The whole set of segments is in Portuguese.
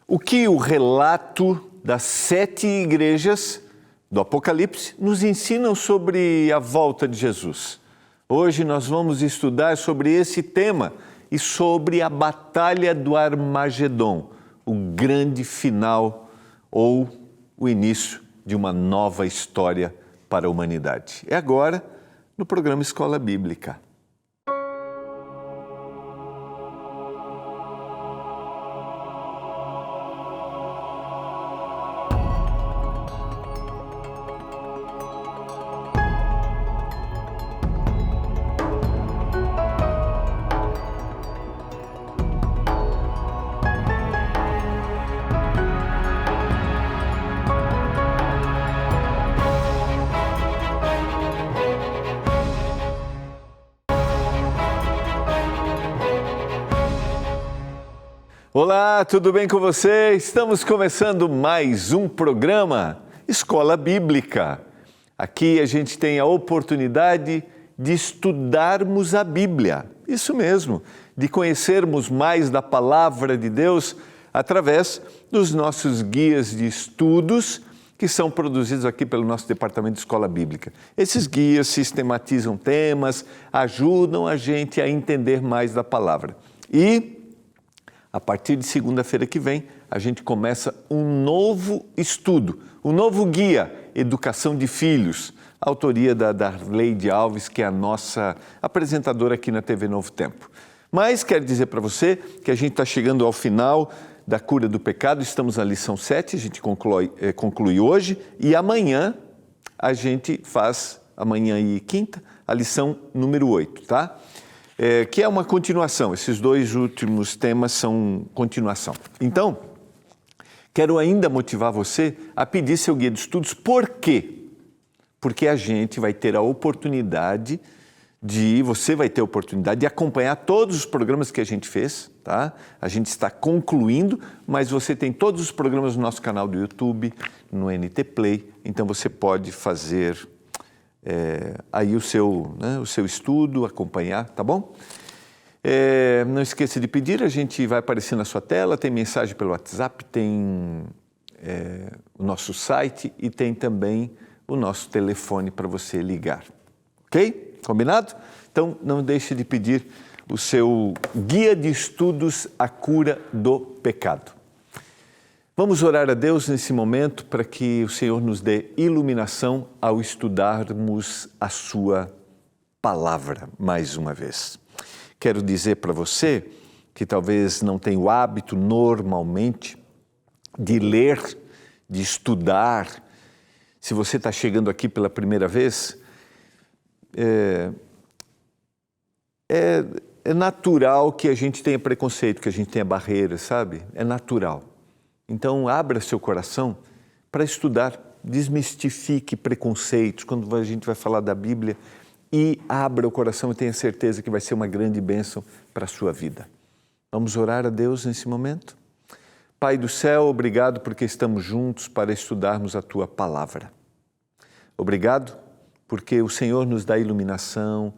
O que o relato das 7 igrejas do Apocalipse nos ensinam sobre a volta de Jesus? Hoje nós vamos estudar sobre esse tema e sobre a Batalha do Armagedon, o grande final ou o início de uma nova história para a humanidade. É agora no programa Escola Bíblica. Olá, tudo bem com você? Estamos começando mais um programa Escola Bíblica. Aqui a gente tem a oportunidade de estudarmos a Bíblia, isso mesmo, de conhecermos mais da Palavra de Deus através dos nossos guias de estudos que são produzidos aqui pelo nosso Departamento de Escola Bíblica. Esses guias sistematizam temas, ajudam a gente a entender mais da Palavra. E a partir de segunda-feira que vem, a gente começa um novo estudo, um novo guia, Educação de Filhos, autoria da Darleide Alves, que é a nossa apresentadora aqui na TV Novo Tempo. Mas quero dizer para você que a gente está chegando ao final da cura do pecado, estamos na lição 7, a gente conclui hoje, e amanhã a gente faz, amanhã e quinta, a lição número 8, tá? Que é uma continuação, esses dois últimos temas são continuação. Então, quero ainda motivar você a pedir seu guia de estudos. Por quê? Porque a gente vai ter a oportunidade você vai ter a oportunidade de acompanhar todos os programas que a gente fez, tá? A gente está concluindo, mas você tem todos os programas no nosso canal do YouTube, no NT Play, então você pode fazer aí o seu estudo, acompanhar, tá bom? Não esqueça de pedir, a gente vai aparecer na sua tela, tem mensagem pelo WhatsApp, tem o nosso site e tem também o nosso telefone para você ligar, ok? Combinado? Então não deixe de pedir o seu guia de estudos, A Cura do Pecado. Vamos orar a Deus nesse momento para que o Senhor nos dê iluminação ao estudarmos a sua palavra mais uma vez. Quero dizer para você que talvez não tenha o hábito normalmente de ler, de estudar. Se você está chegando aqui pela primeira vez, é natural que a gente tenha preconceito, que a gente tenha barreiras, sabe? É natural. Então, abra seu coração para estudar, desmistifique preconceitos quando a gente vai falar da Bíblia e abra o coração e tenha certeza que vai ser uma grande bênção para a sua vida. Vamos orar a Deus nesse momento? Pai do céu, obrigado porque estamos juntos para estudarmos a Tua Palavra. Obrigado porque o Senhor nos dá iluminação,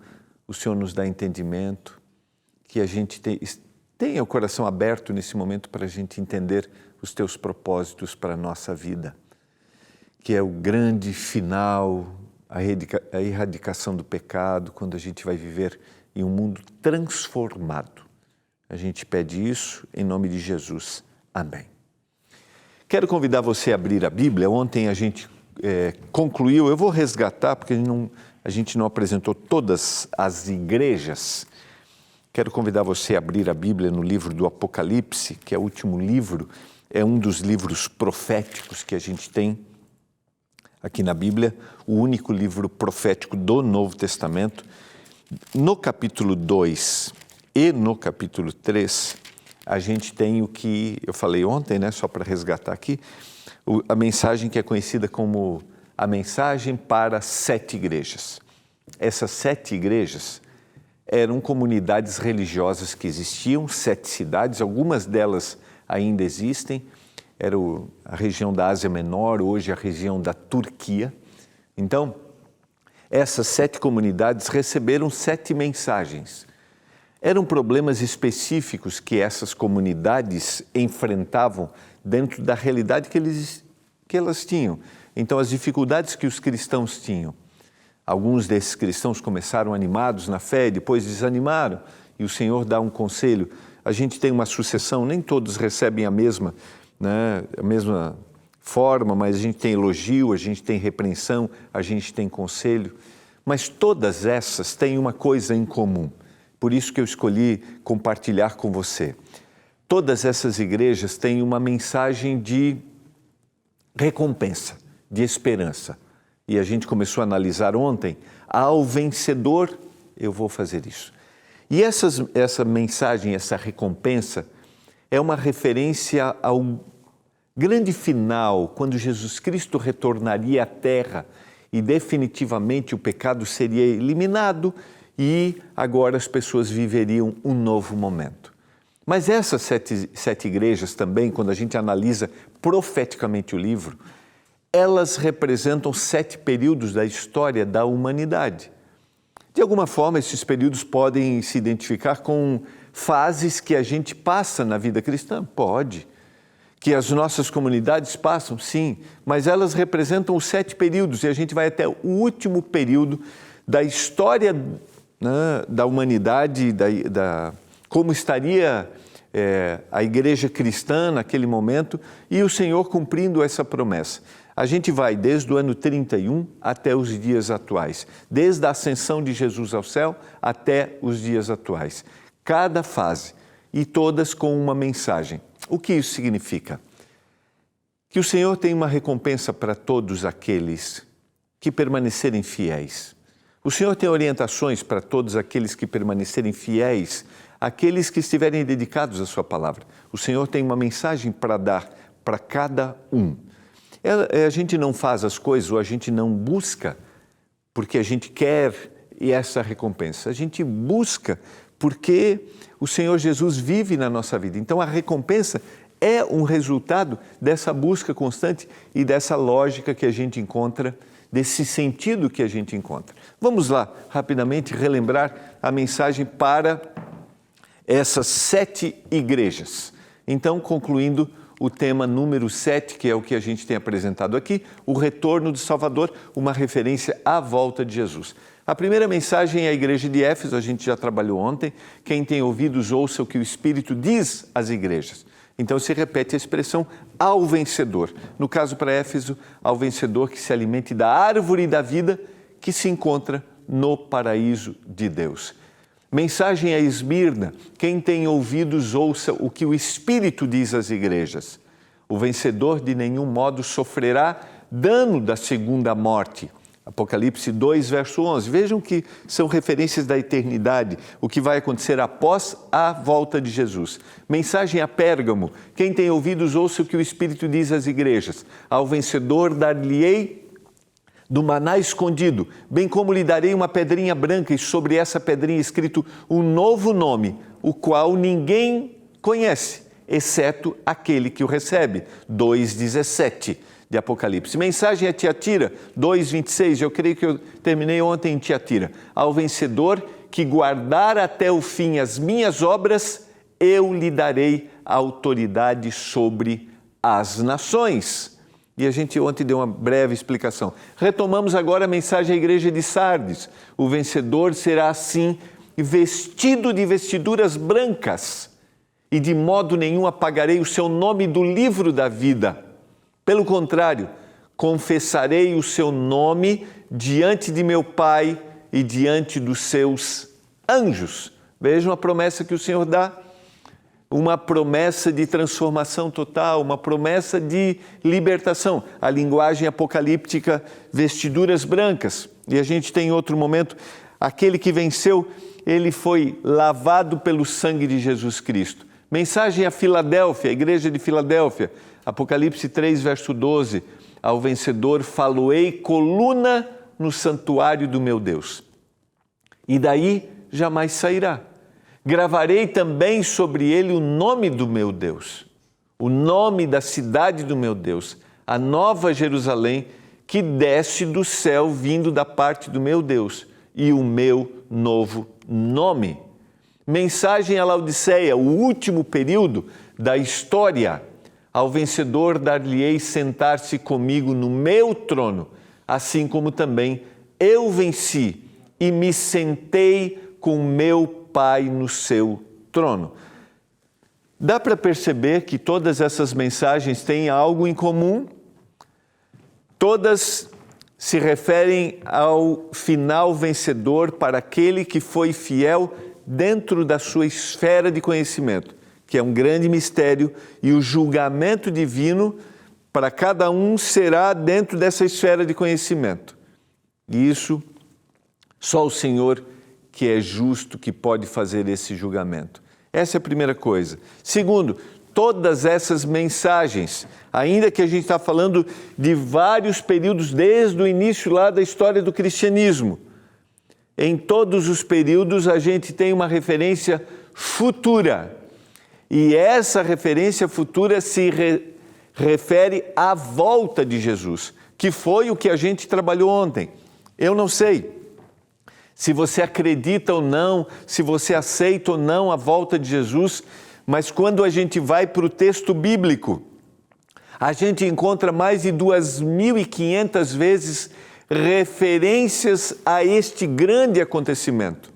o Senhor nos dá entendimento, que a gente tenha o coração aberto nesse momento para a gente entender os Teus propósitos para a nossa vida, que é o grande final, a erradicação do pecado, quando a gente vai viver em um mundo transformado. A gente pede isso em nome de Jesus. Amém. Quero convidar você a abrir a Bíblia. Ontem a gente concluiu, eu vou resgatar, porque a gente não apresentou todas as igrejas. Quero convidar você a abrir a Bíblia no livro do Apocalipse, que é o último livro, é um dos livros proféticos que a gente tem aqui na Bíblia, o único livro profético do Novo Testamento. No capítulo 2 e no capítulo 3, a gente tem o que eu falei ontem, né, só para resgatar aqui, a mensagem que é conhecida como a mensagem para 7 igrejas. Essas 7 igrejas eram comunidades religiosas que existiam, 7 cidades, algumas delas ainda existem, era a região da Ásia Menor, hoje a região da Turquia. Então, essas 7 comunidades receberam 7 mensagens. Eram problemas específicos que essas comunidades enfrentavam dentro da realidade que elas tinham. Então, as dificuldades que os cristãos tinham. Alguns desses cristãos começaram animados na fé, depois desanimaram, e o Senhor dá um conselho. A gente tem uma sucessão, nem todos recebem a mesma forma, mas a gente tem elogio, a gente tem repreensão, a gente tem conselho. Mas todas essas têm uma coisa em comum. Por isso que eu escolhi compartilhar com você. Todas essas igrejas têm uma mensagem de recompensa, de esperança. E a gente começou a analisar ontem, ao vencedor eu vou fazer isso. E essa mensagem, essa recompensa, é uma referência ao grande final, quando Jesus Cristo retornaria à Terra e definitivamente o pecado seria eliminado e agora as pessoas viveriam um novo momento. Mas essas sete igrejas também, quando a gente analisa profeticamente o livro, elas representam 7 períodos da história da humanidade. De alguma forma, esses períodos podem se identificar com fases que a gente passa na vida cristã? Pode. Que as nossas comunidades passam? Sim. Mas elas representam os 7 períodos e a gente vai até o último período da história, né, da humanidade, como estaria a igreja cristã naquele momento e o Senhor cumprindo essa promessa. A gente vai desde o ano 31 até os dias atuais, desde a ascensão de Jesus ao céu até os dias atuais. Cada fase e todas com uma mensagem. O que isso significa? Que o Senhor tem uma recompensa para todos aqueles que permanecerem fiéis. O Senhor tem orientações para todos aqueles que permanecerem fiéis, aqueles que estiverem dedicados à sua palavra. O Senhor tem uma mensagem para dar para cada um. A gente não faz as coisas ou a gente não busca porque a gente quer essa recompensa. A gente busca porque o Senhor Jesus vive na nossa vida. Então a recompensa é um resultado dessa busca constante e dessa lógica que a gente encontra, desse sentido que a gente encontra. Vamos lá, rapidamente, relembrar a mensagem para essas 7 igrejas. Então, concluindo o tema número 7, que é o que a gente tem apresentado aqui, o retorno do Salvador, uma referência à volta de Jesus. A primeira mensagem é a igreja de Éfeso, a gente já trabalhou ontem. Quem tem ouvidos, ouça o que o Espírito diz às igrejas. Então se repete a expressão ao vencedor. No caso para Éfeso, ao vencedor que se alimente da árvore da vida que se encontra no paraíso de Deus. Mensagem a Esmirna, quem tem ouvidos, ouça o que o Espírito diz às igrejas. O vencedor de nenhum modo sofrerá dano da segunda morte. Apocalipse 2, verso 11. Vejam que são referências da eternidade, o que vai acontecer após a volta de Jesus. Mensagem a Pérgamo, quem tem ouvidos, ouça o que o Espírito diz às igrejas. Ao vencedor dar-lhe-ei do maná escondido, bem como lhe darei uma pedrinha branca e sobre essa pedrinha escrito um novo nome, o qual ninguém conhece, exceto aquele que o recebe. 2,17 de Apocalipse. Mensagem a Tiatira, 2,26, eu creio que eu terminei ontem em Tiatira. Ao vencedor que guardar até o fim as minhas obras, eu lhe darei autoridade sobre as nações. E a gente ontem deu uma breve explicação. Retomamos agora a mensagem à igreja de Sardes. O vencedor será assim vestido de vestiduras brancas e de modo nenhum apagarei o seu nome do livro da vida. Pelo contrário, confessarei o seu nome diante de meu Pai e diante dos seus anjos. Vejam a promessa que o Senhor dá. Uma promessa de transformação total, uma promessa de libertação. A linguagem apocalíptica, vestiduras brancas. E a gente tem em outro momento, aquele que venceu, ele foi lavado pelo sangue de Jesus Cristo. Mensagem a Filadélfia, a igreja de Filadélfia. Apocalipse 3, verso 12. Ao vencedor faloei coluna no santuário do meu Deus. E daí jamais sairá. Gravarei também sobre ele o nome do meu Deus, o nome da cidade do meu Deus, a nova Jerusalém, que desce do céu vindo da parte do meu Deus, e o meu novo nome. Mensagem à Laodiceia, o último período da história. Ao vencedor dar-lhe-ei sentar-se comigo no meu trono, assim como também eu venci e me sentei com meu Pai no seu trono. Dá para perceber que todas essas mensagens têm algo em comum? Todas se referem ao final vencedor para aquele que foi fiel dentro da sua esfera de conhecimento, que é um grande mistério, e o julgamento divino para cada um será dentro dessa esfera de conhecimento. E isso, só o Senhor que é justo que pode fazer esse julgamento. Essa é a primeira coisa. Segundo, todas essas mensagens, ainda que a gente está falando de vários períodos desde o início lá da história do cristianismo, em todos os períodos a gente tem uma referência futura. E essa referência futura se refere à volta de Jesus, que foi o que a gente trabalhou ontem. Eu não sei se você acredita ou não, se você aceita ou não a volta de Jesus, mas quando a gente vai para o texto bíblico, a gente encontra mais de 2.500 vezes referências a este grande acontecimento.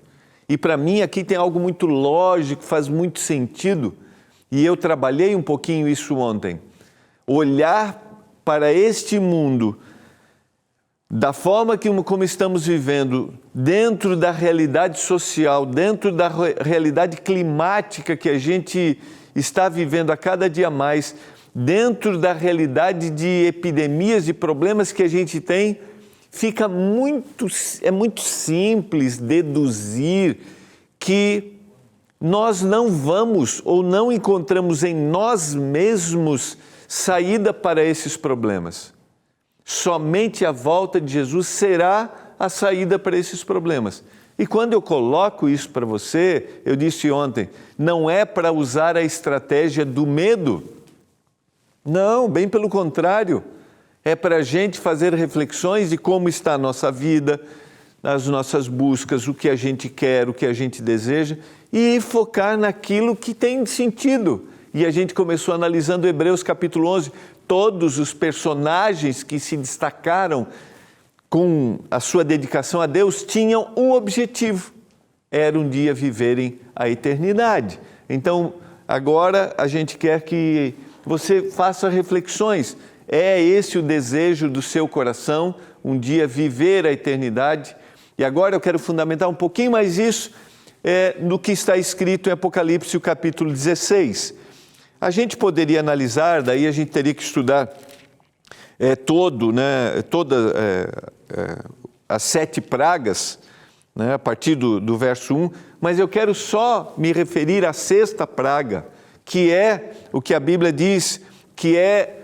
E para mim aqui tem algo muito lógico, faz muito sentido, e eu trabalhei um pouquinho isso ontem. Olhar para este mundo da forma como estamos vivendo, dentro da realidade social, dentro da realidade climática que a gente está vivendo a cada dia mais, dentro da realidade de epidemias, de problemas que a gente tem, é muito simples deduzir que nós não vamos ou não encontramos em nós mesmos saída para esses problemas. Somente a volta de Jesus será a saída para esses problemas. E quando eu coloco isso para você, eu disse ontem, não é para usar a estratégia do medo. Não, bem pelo contrário. É para a gente fazer reflexões de como está a nossa vida, as nossas buscas, o que a gente quer, o que a gente deseja, e focar naquilo que tem sentido. E a gente começou analisando Hebreus capítulo 11, todos os personagens que se destacaram com a sua dedicação a Deus tinham um objetivo, era um dia viverem a eternidade. Então, agora a gente quer que você faça reflexões. É esse o desejo do seu coração, um dia viver a eternidade? E agora eu quero fundamentar um pouquinho mais isso no que está escrito em Apocalipse, o capítulo 16. A gente poderia analisar, daí a gente teria que estudar todas as 7 pragas, a partir do verso 1, mas eu quero só me referir à 6ª praga, que é o que a Bíblia diz, que é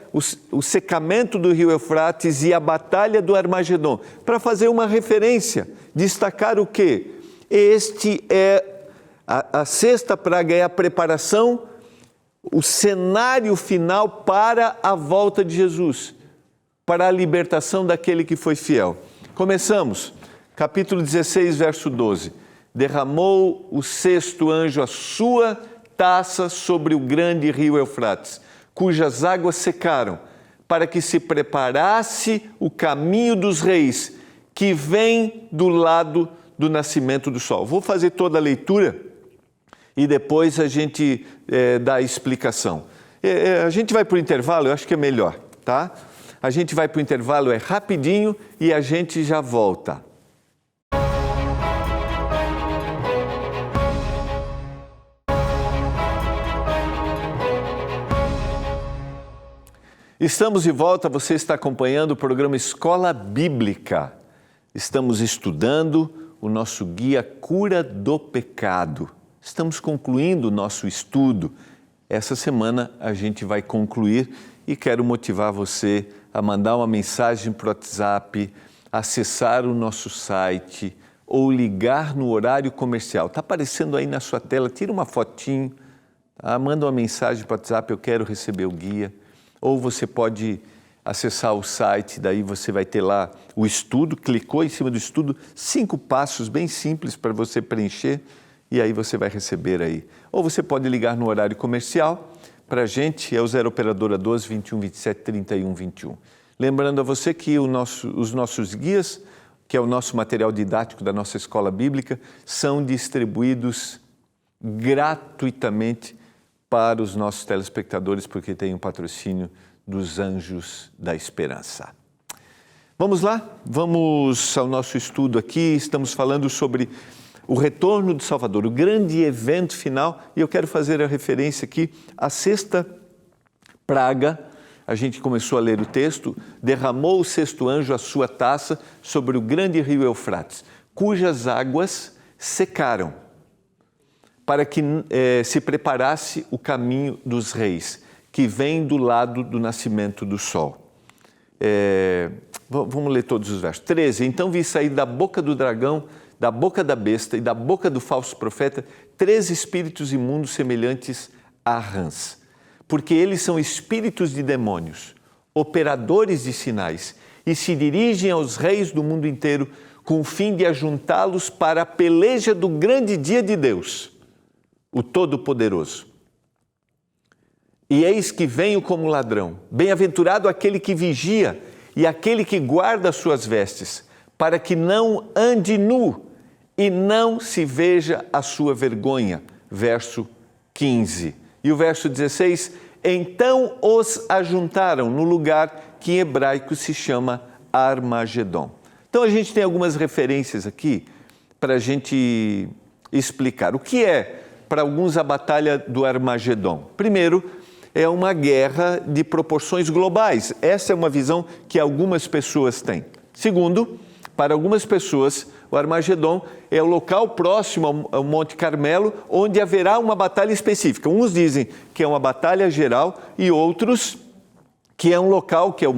o secamento do rio Eufrates e a batalha do Armagedon, para fazer uma referência, destacar o quê? A 6ª praga é a preparação, o cenário final para a volta de Jesus, para a libertação daquele que foi fiel. Começamos, capítulo 16, verso 12. Derramou o 6º anjo a sua taça sobre o grande rio Eufrates, cujas águas secaram, para que se preparasse o caminho dos reis, que vem do lado do nascimento do sol. Vou fazer toda a leitura e depois a gente dá a explicação. A gente vai para o intervalo, eu acho que é melhor, tá? A gente vai para o intervalo, é rapidinho e a gente já volta. Estamos de volta, você está acompanhando o programa Escola Bíblica. Estamos estudando o nosso guia Cura do Pecado. Estamos concluindo o nosso estudo. Essa semana a gente vai concluir e quero motivar você a mandar uma mensagem para o WhatsApp, acessar o nosso site ou ligar no horário comercial. Está aparecendo aí na sua tela, tira uma fotinho, tá? Manda uma mensagem para o WhatsApp, eu quero receber o guia. Ou você pode acessar o site, daí você vai ter lá o estudo, clicou em cima do estudo, 5 passos bem simples para você preencher e aí você vai receber aí. Ou você pode ligar no horário comercial para a gente, é o 0 operadora 12 21 27 31 21. Lembrando a você que os nossos guias, que é o nosso material didático da nossa escola bíblica, são distribuídos gratuitamente para os nossos telespectadores, porque tem o patrocínio dos Anjos da Esperança. Vamos lá? Vamos ao nosso estudo aqui. Estamos falando sobre o retorno do Salvador, o grande evento final, e eu quero fazer a referência aqui à sexta praga. A gente começou a ler o texto, derramou o sexto anjo a sua taça sobre o grande rio Eufrates, cujas águas secaram, para que se preparasse o caminho dos reis, que vem do lado do nascimento do sol. Vamos ler todos os versos. 13. Então vi sair da boca do dragão, da boca da besta e da boca do falso profeta 3 espíritos imundos semelhantes a rãs, porque eles são espíritos de demônios, operadores de sinais, e se dirigem aos reis do mundo inteiro com o fim de ajuntá-los para a peleja do grande dia de Deus, o Todo-Poderoso. E eis que venho como ladrão. Bem-aventurado aquele que vigia e aquele que guarda as suas vestes, para que não ande nu e não se veja a sua vergonha. Verso 15. E o verso 16, então os ajuntaram no lugar que em hebraico se chama Armagedon. Então a gente tem algumas referências aqui para a gente explicar. O que é, para alguns, a Batalha do Armagedon? Primeiro, é uma guerra de proporções globais. Essa é uma visão que algumas pessoas têm. Segundo, para algumas pessoas, o Armagedon é o local próximo ao Monte Carmelo, onde haverá uma batalha específica. Uns dizem que é uma batalha geral e outros que é um local, que é o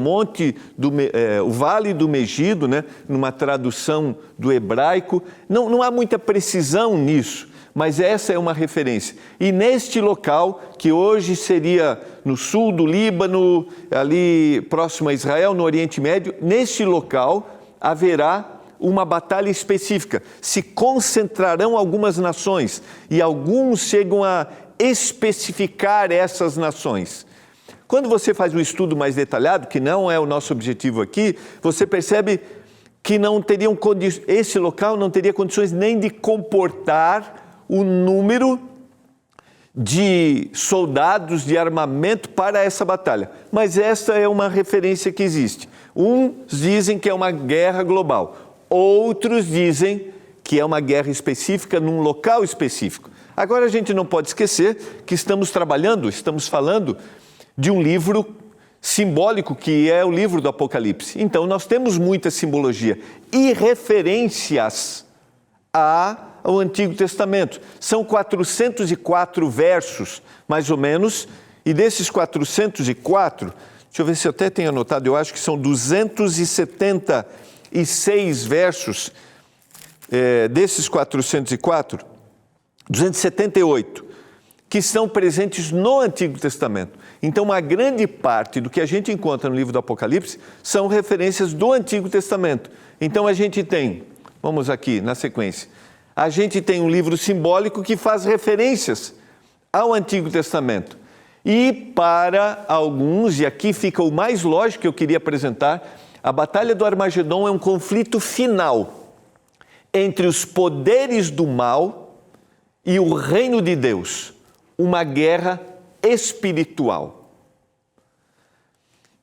o Vale do Megido, né? Numa tradução do hebraico. Não há muita precisão nisso, mas essa é uma referência. E neste local, que hoje seria no sul do Líbano, ali próximo a Israel, no Oriente Médio, neste local haverá uma batalha específica. Se concentrarão algumas nações e alguns chegam a especificar essas nações. Quando você faz um estudo mais detalhado, que não é o nosso objetivo aqui, você percebe que esse local não teria condições nem de comportar o número de soldados, de armamento para essa batalha. Mas essa é uma referência que existe. Uns dizem que é uma guerra global, outros dizem que é uma guerra específica num local específico. Agora a gente não pode esquecer que estamos falando de um livro simbólico, que é o livro do Apocalipse. Então nós temos muita simbologia e referências ao Antigo Testamento. São 404 versos, mais ou menos, e desses 404, deixa eu ver se eu até tenho anotado, eu acho que são 276 versos, desses 404, 278, que estão presentes no Antigo Testamento. Então, uma grande parte do que a gente encontra no livro do Apocalipse são referências do Antigo Testamento. Então, a gente tem, vamos aqui na sequência, a gente tem um livro simbólico que faz referências ao Antigo Testamento. E para alguns, e aqui fica o mais lógico que eu queria apresentar, a Batalha do Armagedon é um conflito final entre os poderes do mal e o reino de Deus, uma guerra espiritual,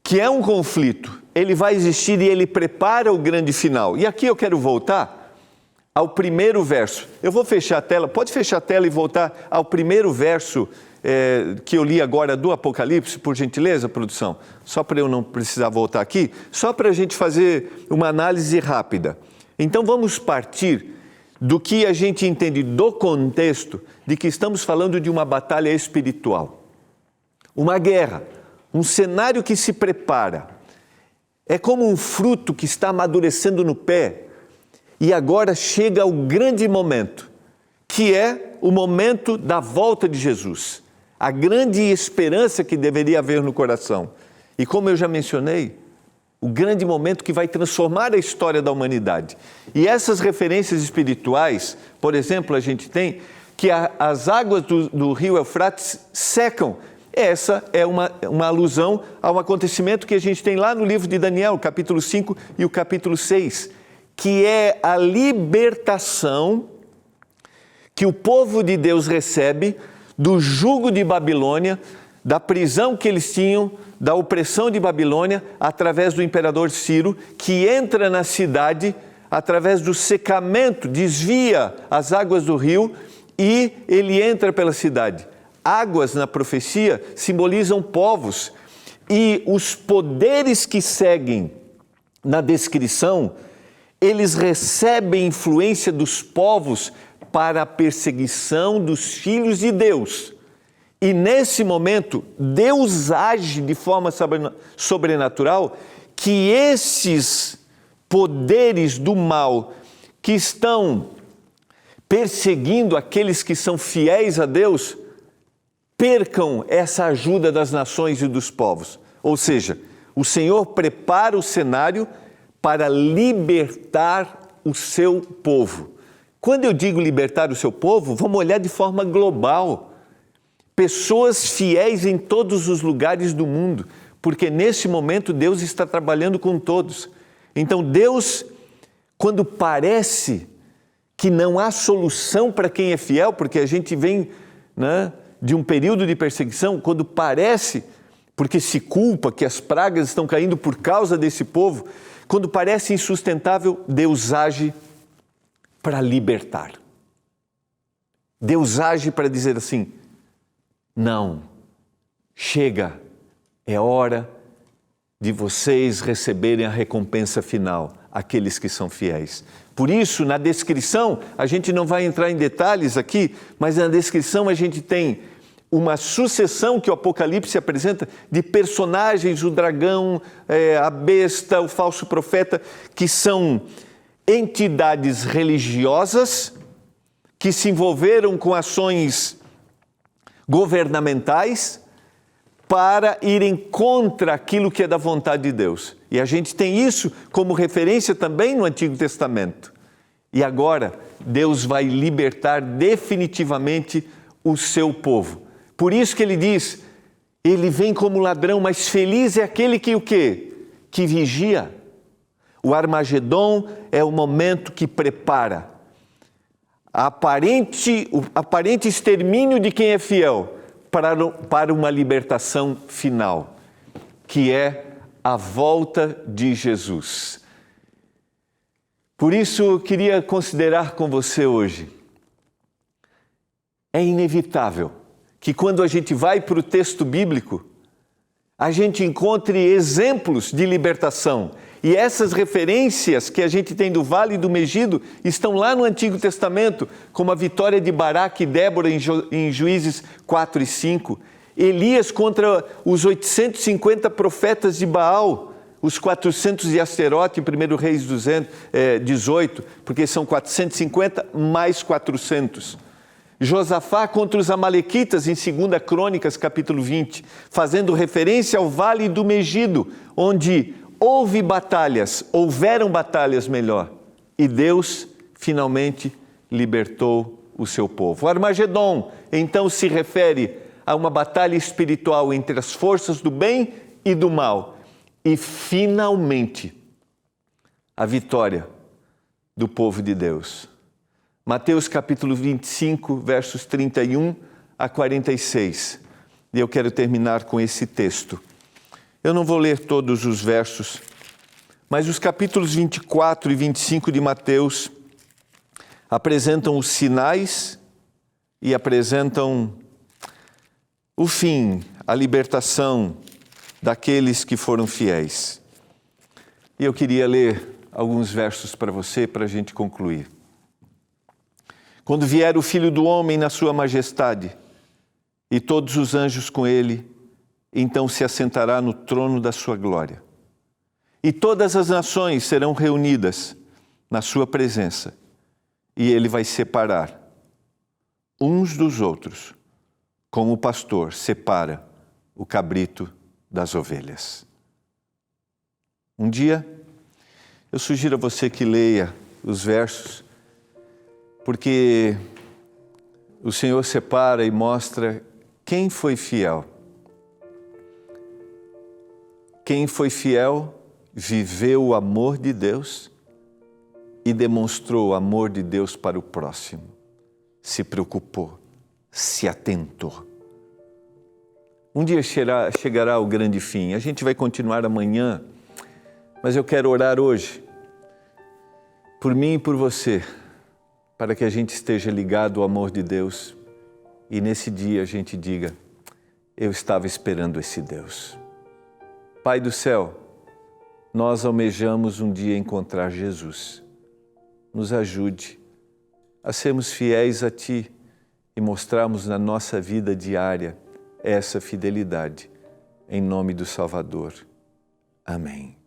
que é um conflito, ele vai existir e ele prepara o grande final. E aqui eu quero voltar ao primeiro verso. Eu vou fechar a tela, pode fechar a tela e voltar ao primeiro verso que eu li agora do Apocalipse, por gentileza, produção? Só para eu não precisar voltar aqui, só para a gente fazer uma análise rápida. Então vamos partir do que a gente entende do contexto de que estamos falando de uma batalha espiritual. Uma guerra, um cenário que se prepara. É como um fruto que está amadurecendo no pé e agora chega o grande momento, que é o momento da volta de Jesus. A grande esperança que deveria haver no coração. E como eu já mencionei, o grande momento que vai transformar a história da humanidade. E essas referências espirituais, por exemplo, a gente tem que as águas do rio Eufrates secam. Essa é uma alusão a um acontecimento que a gente tem lá no livro de Daniel, capítulo 5 e o capítulo 6, que é a libertação que o povo de Deus recebe do jugo de Babilônia, da prisão que eles tinham, da opressão de Babilônia, através do imperador Ciro, que entra na cidade através do secamento, desvia as águas do rio e ele entra pela cidade. Águas na profecia simbolizam povos e os poderes que seguem na descrição, eles recebem influência dos povos para a perseguição dos filhos de Deus. E nesse momento, Deus age de forma sobrenatural que esses poderes do mal que estão perseguindo aqueles que são fiéis a Deus, percam essa ajuda das nações e dos povos. Ou seja, o Senhor prepara o cenário para libertar o seu povo. Quando eu digo libertar o seu povo, vamos olhar de forma global. Pessoas fiéis em todos os lugares do mundo, porque nesse momento Deus está trabalhando com todos. Então Deus, quando parece que não há solução para quem é fiel, porque a gente vem, de um período de perseguição, quando parece, porque se culpa que as pragas estão caindo por causa desse povo, quando parece insustentável, Deus age para libertar. Deus age para dizer assim, não, chega, é hora de vocês receberem a recompensa final, aqueles que são fiéis. Por isso, na descrição, a gente não vai entrar em detalhes aqui, mas na descrição a gente tem uma sucessão que o Apocalipse apresenta de personagens, o dragão, a besta, o falso profeta, que são entidades religiosas que se envolveram com ações governamentais para irem contra aquilo que é da vontade de Deus. E a gente tem isso como referência também no Antigo Testamento. E agora, Deus vai libertar definitivamente o seu povo. Por isso que ele diz, ele vem como ladrão, mas feliz é aquele que o quê? Que vigia. O Armagedon é o momento que prepara o aparente extermínio de quem é fiel para uma libertação final, que é a volta de Jesus. Por isso, eu queria considerar com você hoje, é inevitável que quando a gente vai para o texto bíblico, a gente encontre exemplos de libertação. E essas referências que a gente tem do Vale do Megido estão lá no Antigo Testamento, como a vitória de Baraque e Débora em Juízes 4 e 5. Elias contra os 850 profetas de Baal, os 400 de Asterote em 1 Reis 18, porque são 450 mais 400. Josafá contra os amalequitas em 2 Crônicas, capítulo 20, fazendo referência ao Vale do Megido, onde houveram batalhas melhor, e Deus finalmente libertou o seu povo. O Armagedon, então, se refere a uma batalha espiritual entre as forças do bem e do mal, e finalmente a vitória do povo de Deus. Mateus capítulo 25, versos 31 a 46. E eu quero terminar com esse texto. Eu não vou ler todos os versos, mas os capítulos 24 e 25 de Mateus apresentam os sinais e apresentam o fim, a libertação daqueles que foram fiéis. E eu queria ler alguns versos para você, para a gente concluir. Quando vier o Filho do Homem na sua majestade, e todos os anjos com ele, então se assentará no trono da sua glória. E todas as nações serão reunidas na sua presença, e ele vai separar uns dos outros, como o pastor separa o cabrito das ovelhas. Um dia, eu sugiro a você que leia os versos, porque o Senhor separa e mostra quem foi fiel. Quem foi fiel viveu o amor de Deus e demonstrou o amor de Deus para o próximo. Se preocupou, se atentou. Um dia chegará o grande fim. A gente vai continuar amanhã, mas eu quero orar hoje por mim e por você, para que a gente esteja ligado ao amor de Deus e nesse dia a gente diga: eu estava esperando esse Deus. Pai do céu, nós almejamos um dia encontrar Jesus. Nos ajude a sermos fiéis a Ti e mostrarmos na nossa vida diária essa fidelidade. Em nome do Salvador. Amém.